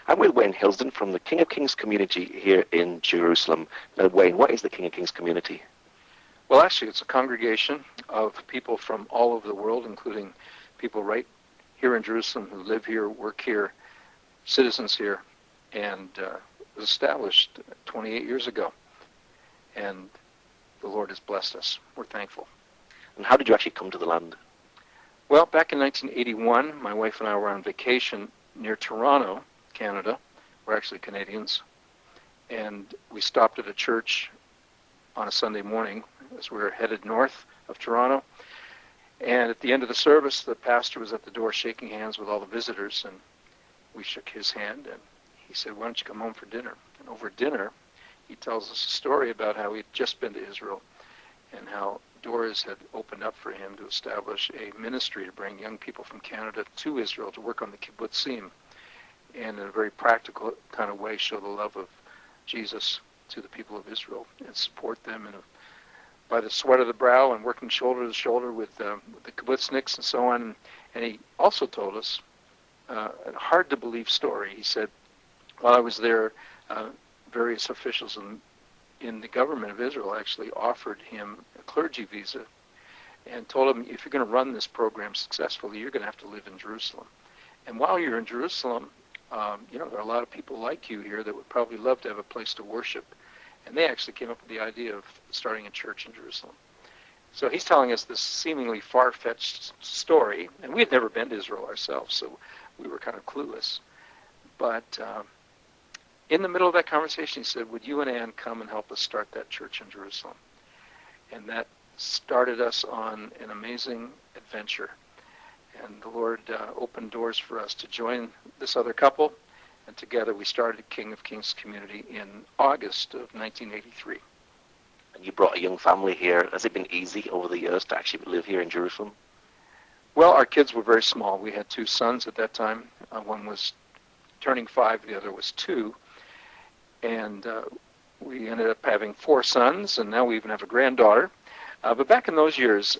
I'm with Wayne Hilsden from the King of Kings community here in Jerusalem. Now, Wayne, what is the King of Kings community? Well, actually, it's a congregation of people from all over the world, including people right here in Jerusalem who live here, work here, citizens here, and was established 28 years ago. And the Lord has blessed us. We're thankful. And how did you actually come to the land? Well, back in 1981, my wife and I were on vacation near Toronto, Canada. We're actually Canadians. And we stopped at a church on a Sunday morning as we were headed north of Toronto. And at the end of the service, the pastor was at the door shaking hands with all the visitors, and we shook his hand, and he said, "Why don't you come home for dinner?" And over dinner, he tells us a story about how he'd just been to Israel and how doors had opened up for him to establish a ministry to bring young people from Canada to Israel to work on the kibbutzim, and in a very practical kind of way show the love of Jesus to the people of Israel and support them by the sweat of the brow and working shoulder to shoulder with the kibbutzniks and so on. And he also told us a hard-to-believe story. He said, while I was there, various officials in the government of Israel actually offered him a clergy visa and told him, if you're going to run this program successfully, you're going to have to live in Jerusalem. And while you're in Jerusalem, there are a lot of people like you here that would probably love to have a place to worship. And they actually came up with the idea of starting a church in Jerusalem. So he's telling us this seemingly far-fetched story, and we had never been to Israel ourselves, so we were kind of clueless. But in the middle of that conversation, he said, "Would you and Ann come and help us start that church in Jerusalem?" And that started us on an amazing adventure. And the Lord opened doors for us to join this other couple, and together we started King of Kings community in August of 1983. And you brought a young family here. Has it been easy over the years to actually live here in Jerusalem? Well, our kids were very small. We had 2 sons at that time. One was turning 5, the other was 2. And we ended up having 4 sons, and now we even have a granddaughter. But back in those years,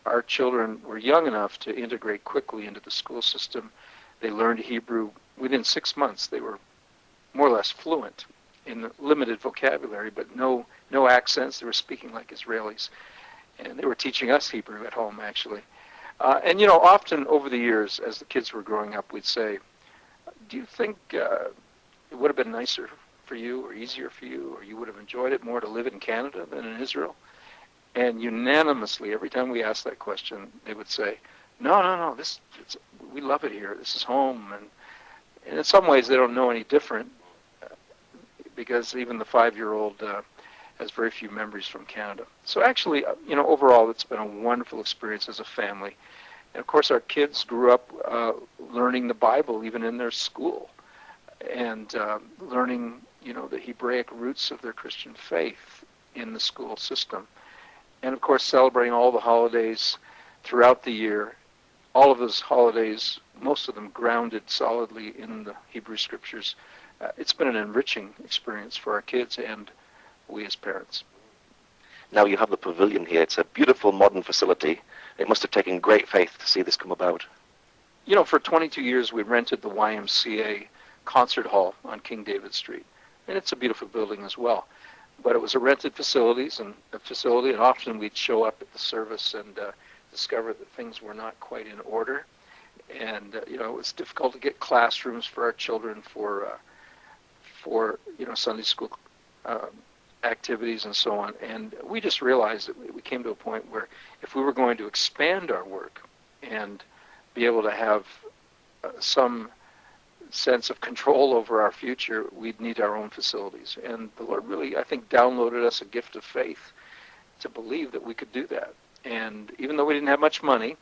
our children were young enough to integrate quickly into the school system. They learned Hebrew. Within 6 months, they were more or less fluent in limited vocabulary, but no accents. They were speaking like Israelis. And they were teaching us Hebrew at home, actually. And often over the years, as the kids were growing up, we'd say, "Do you think it would have been nicer for you or easier for you, or you would have enjoyed it more to live in Canada than in Israel?" And unanimously, every time we asked that question, they would say, No, we love it here. This is home. And in some ways, they don't know any different because even the 5-year-old has very few memories from Canada. So actually, overall, it's been a wonderful experience as a family. And of course, our kids grew up learning the Bible even in their school and learning, the Hebraic roots of their Christian faith in the school system. And of course, celebrating all the holidays throughout the year. All of those holidays, most of them grounded solidly in the Hebrew Scriptures. It's been an enriching experience for our kids and we as parents. Now you have the pavilion here. It's a beautiful modern facility. It must have taken great faith to see this come about. For 22 years we rented the YMCA concert hall on King David Street. And it's a beautiful building as well. But it was a rented facility, and often we'd show up at the service and discover that things were not quite in order. And, it was difficult to get classrooms for our children for Sunday school activities and so on. And we just realized that we came to a point where if we were going to expand our work and be able to have some sense of control over our future, we'd need our own facilities. And the Lord really, I think, downloaded us a gift of faith to believe that we could do that. And even though we didn't have much money,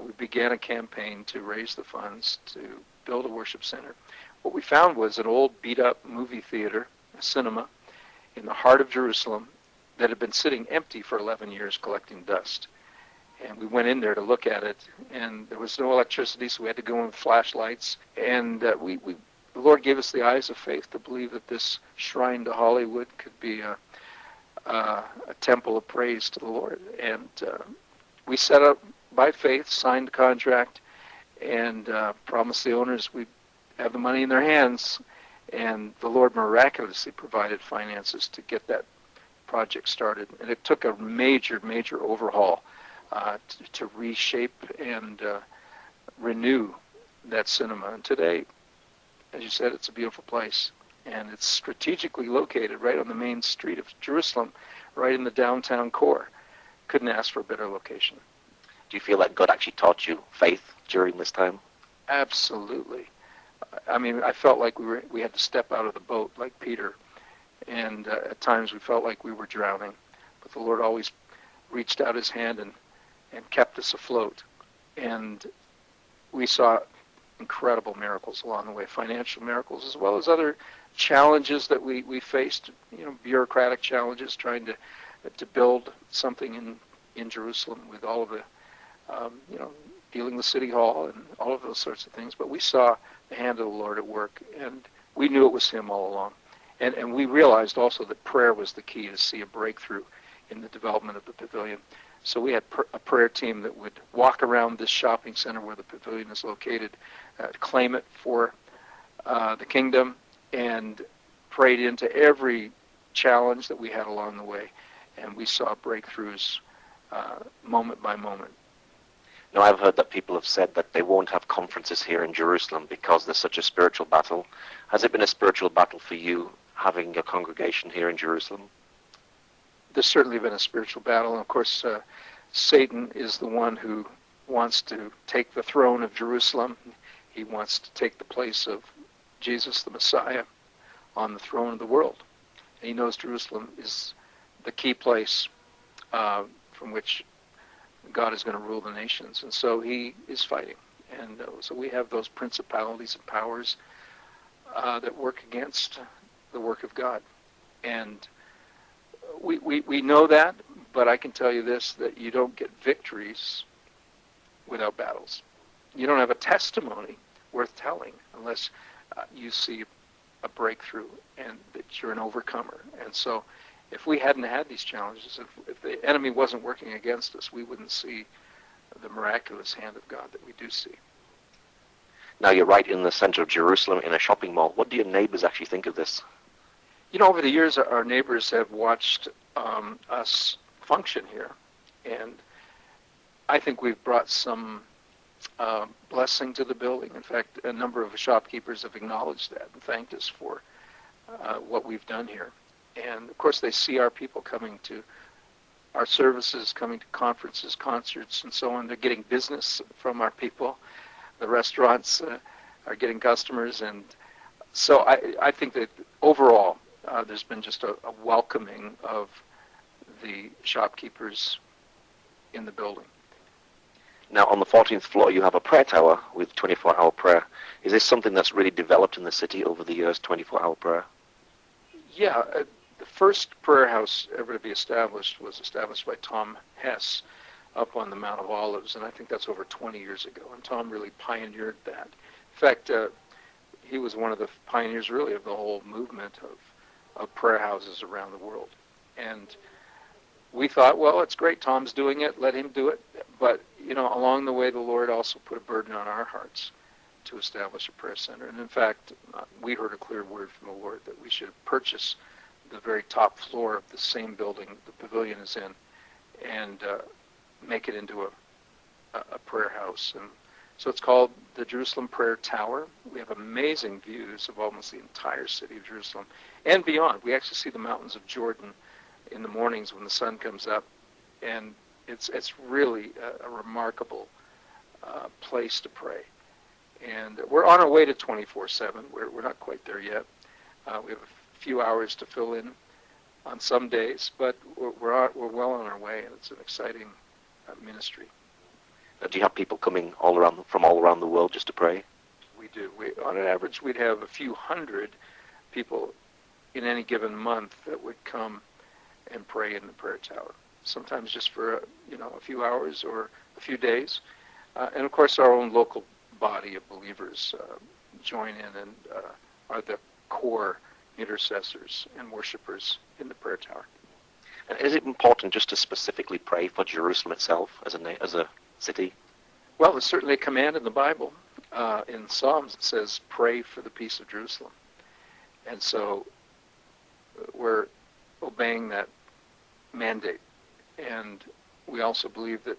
we began a campaign to raise the funds to build a worship center. What we found was an old beat-up movie theater, a cinema, in the heart of Jerusalem that had been sitting empty for 11 years collecting dust. And we went in there to look at it, and there was no electricity, so we had to go in with flashlights. And the Lord gave us the eyes of faith to believe that this shrine to Hollywood could be a temple of praise to the Lord. And we set up by faith, signed a contract, and promised the owners we'd have the money in their hands, and the Lord miraculously provided finances to get that project started. And it took a major, major overhaul to reshape and renew that cinema. And today, as you said, it's a beautiful place. And it's strategically located right on the main street of Jerusalem, right in the downtown core. Couldn't ask for a better location. Do you feel like God actually taught you faith during this time? Absolutely. I mean, I felt like we had to step out of the boat like Peter. And at times we felt like we were drowning. But the Lord always reached out his hand and kept us afloat. And we saw incredible miracles along the way, financial miracles, as well as other challenges that we faced, bureaucratic challenges, trying to build something in Jerusalem with all of the, dealing with City Hall and all of those sorts of things. But we saw the hand of the Lord at work, and we knew it was him all along. And we realized also that prayer was the key to see a breakthrough in the development of the pavilion. So we had a prayer team that would walk around this shopping center where the pavilion is located, claim it for the kingdom, and prayed into every challenge that we had along the way. And we saw breakthroughs moment by moment. Now, I've heard that people have said that they won't have conferences here in Jerusalem because there's such a spiritual battle. Has it been a spiritual battle for you having a congregation here in Jerusalem? There's certainly been a spiritual battle. And of course, Satan is the one who wants to take the throne of Jerusalem. He wants to take the place of Jesus, the Messiah, on the throne of the world. And he knows Jerusalem is the key place from which God is going to rule the nations. And so he is fighting. And so we have those principalities and powers that work against the work of God. And we know that, but I can tell you this, that you don't get victories without battles. You don't have a testimony worth telling unless you see a breakthrough and that you're an overcomer. And so if we hadn't had these challenges, if the enemy wasn't working against us, we wouldn't see the miraculous hand of God that we do see. Now, you're right in the center of Jerusalem in a shopping mall. What do your neighbors actually think of this? Over the years, our neighbors have watched us function here, and I think we've brought some blessing to the building. In fact, a number of shopkeepers have acknowledged that and thanked us for what we've done here. And, of course, they see our people coming to our services, coming to conferences, concerts, and so on. They're getting business from our people. The restaurants are getting customers. And so I think that overall there's been just a welcoming of the shopkeepers in the building. Now, on the 14th floor, you have a prayer tower with 24-hour prayer. Is this something that's really developed in the city over the years, 24-hour prayer? Yeah. The first prayer house ever to be established was established by Tom Hess up on the Mount of Olives, and I think that's over 20 years ago. And Tom really pioneered that. In fact, he was one of the pioneers, really, of the whole movement of prayer houses around the world. And we thought, well, it's great, Tom's doing it, let him do it. But, along the way, the Lord also put a burden on our hearts to establish a prayer center. And in fact, we heard a clear word from the Lord that we should purchase the very top floor of the same building the pavilion is in and make it into a prayer house. And so it's called the Jerusalem Prayer Tower. We have amazing views of almost the entire city of Jerusalem and beyond. We actually see the mountains of Jordan in the mornings when the sun comes up, and it's really a remarkable place to pray. And we're on our way to 24/7. We're not quite there yet. We have a few hours to fill in on some days, but we're well on our way, and it's an exciting ministry. Do you have people coming from all around the world just to pray? We do. On an average, we'd have a few hundred people in any given month that would come and pray in the prayer tower. Sometimes just for a few hours or a few days, and of course our own local body of believers join in and are the core intercessors and worshipers in the prayer tower. And is it important just to specifically pray for Jerusalem itself as a city? Well, there's certainly a command in the Bible, in Psalms it says, pray for the peace of Jerusalem. And so we're obeying that mandate. And we also believe that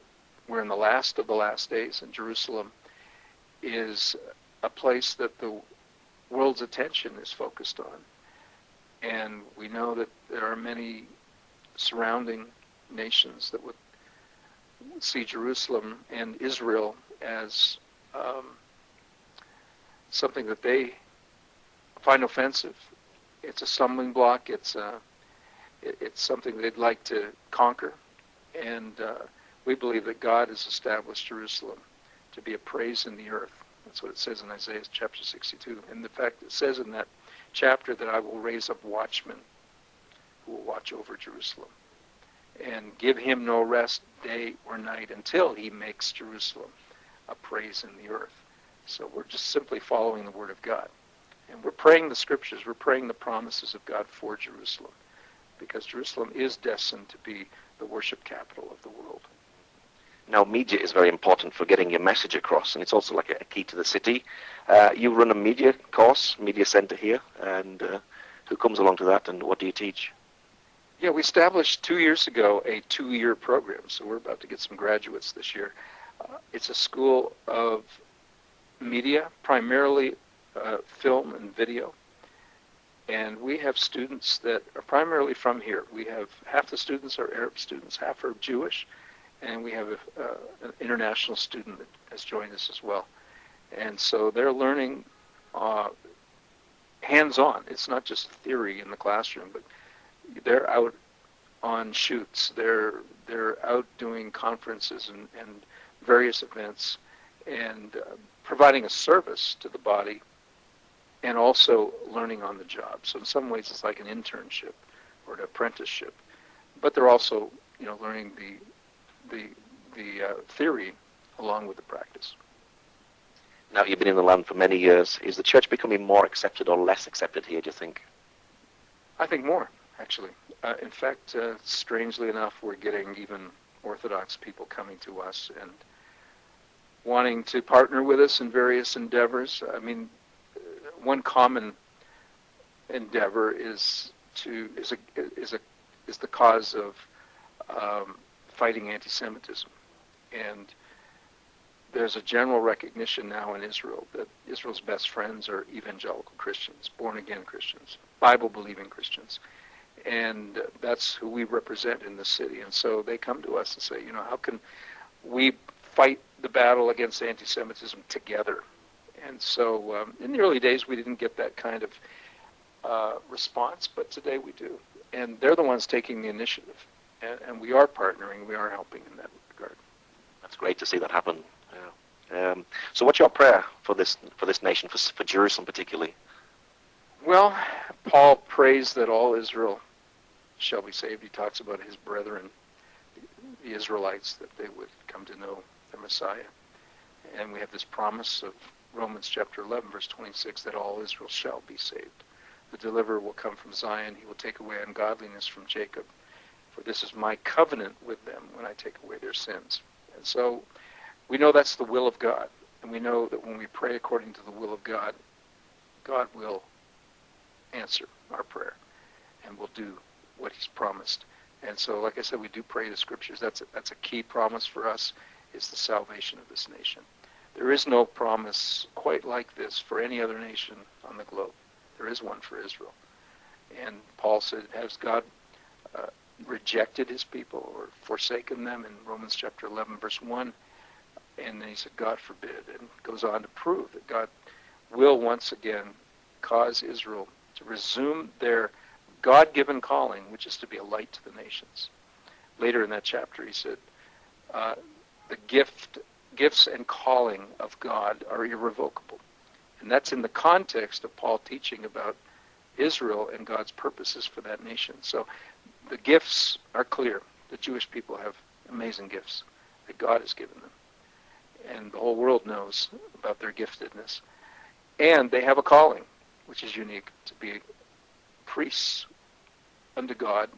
we're in the last of the last days, and Jerusalem is a place that the world's attention is focused on. And we know that there are many surrounding nations that would see Jerusalem and Israel as something that they find offensive. It's a stumbling block. It's something they'd like to conquer. And we believe that God has established Jerusalem to be a praise in the earth. That's what it says in Isaiah chapter 62. And the fact it says in that chapter that I will raise up watchmen who will watch over Jerusalem and give him no rest day or night until he makes Jerusalem a praise in the earth. So we're just simply following the word of God. And we're praying the scriptures. We're praying the promises of God for Jerusalem, because Jerusalem is destined to be the worship capital of the world. Now, media is very important for getting your message across, and it's also like a key to the city. You run a media course, media center here, and who comes along to that, and what do you teach? Yeah, we established 2 years ago a 2-year program, so we're about to get some graduates this year. It's a school of media, primarily film and video. And we have students that are primarily from here. We have half the students are Arab students, half are Jewish, and we have an international student that has joined us as well. And so they're learning hands-on. It's not just theory in the classroom, but they're out on shoots. They're out doing conferences and various events and providing a service to the body, and also learning on the job. So in some ways it's like an internship or an apprenticeship, but they're also, learning the theory along with the practice. Now, you've been in the land for many years. Is the church becoming more accepted or less accepted here, do you think? I think more, actually. In fact, strangely enough, we're getting even Orthodox people coming to us and wanting to partner with us in various endeavors. I mean, one common endeavor is the cause of fighting anti-Semitism, and there's a general recognition now in Israel that Israel's best friends are evangelical Christians, born-again Christians, Bible-believing Christians, and that's who we represent in the city. And so they come to us and say, how can we fight the battle against anti-Semitism together? And so in the early days, we didn't get that kind of response, but today we do. And they're the ones taking the initiative. And we are partnering. We are helping in that regard. That's great to see that happen. Yeah. So what's your prayer for this nation, for Jerusalem particularly? Well, Paul prays that all Israel shall be saved. He talks about his brethren, the Israelites, that they would come to know their Messiah. And we have this promise of Romans chapter 11, verse 26, that all Israel shall be saved. The deliverer will come from Zion. He will take away ungodliness from Jacob. For this is my covenant with them when I take away their sins. And so we know that's the will of God. And we know that when we pray according to the will of God, God will answer our prayer and will do what he's promised. And so, like I said, we do pray the scriptures. That's a key promise for us, is the salvation of this nation. There is no promise quite like this for any other nation on the globe. There is one for Israel. And Paul said, has God rejected his people or forsaken them in Romans chapter 11, verse 1? And then he said, God forbid, and goes on to prove that God will once again cause Israel to resume their God-given calling, which is to be a light to the nations. Later in that chapter, he said, the gifts and calling of God are irrevocable. And that's in the context of Paul teaching about Israel and God's purposes for that nation. So the gifts are clear. The Jewish people have amazing gifts that God has given them. And the whole world knows about their giftedness. And they have a calling, which is unique, to be priests unto God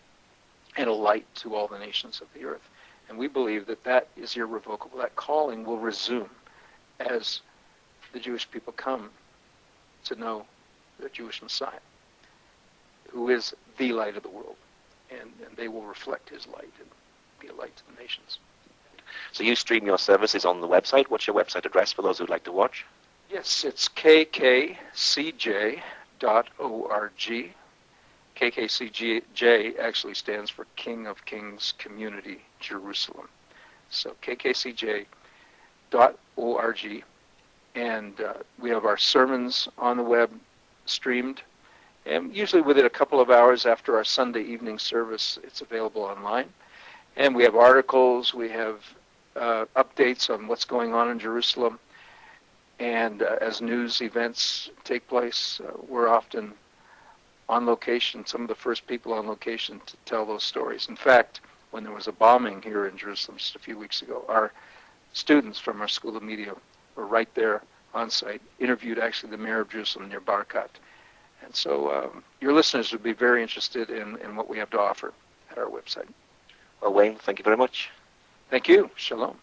and a light to all the nations of the earth. And we believe that that is irrevocable. That calling will resume as the Jewish people come to know the Jewish Messiah, who is the light of the world, and they will reflect his light and be a light to the nations. So you stream your services on the website. What's your website address for those who'd like to watch? Yes, it's kkcj.org. KKCJ actually stands for King of Kings Community Jerusalem. So kkcj.org, and we have our sermons on the web streamed, and usually within a couple of hours after our Sunday evening service, it's available online. And we have articles, we have updates on what's going on in Jerusalem, and as news events take place, we're often on location, some of the first people on location to tell those stories. In fact, when there was a bombing here in Jerusalem just a few weeks ago, our students from our School of Media were right there on site, interviewed actually the mayor of Jerusalem near Barkat. And so your listeners would be very interested in what we have to offer at our website. Well, Wayne, thank you very much. Thank you. Shalom.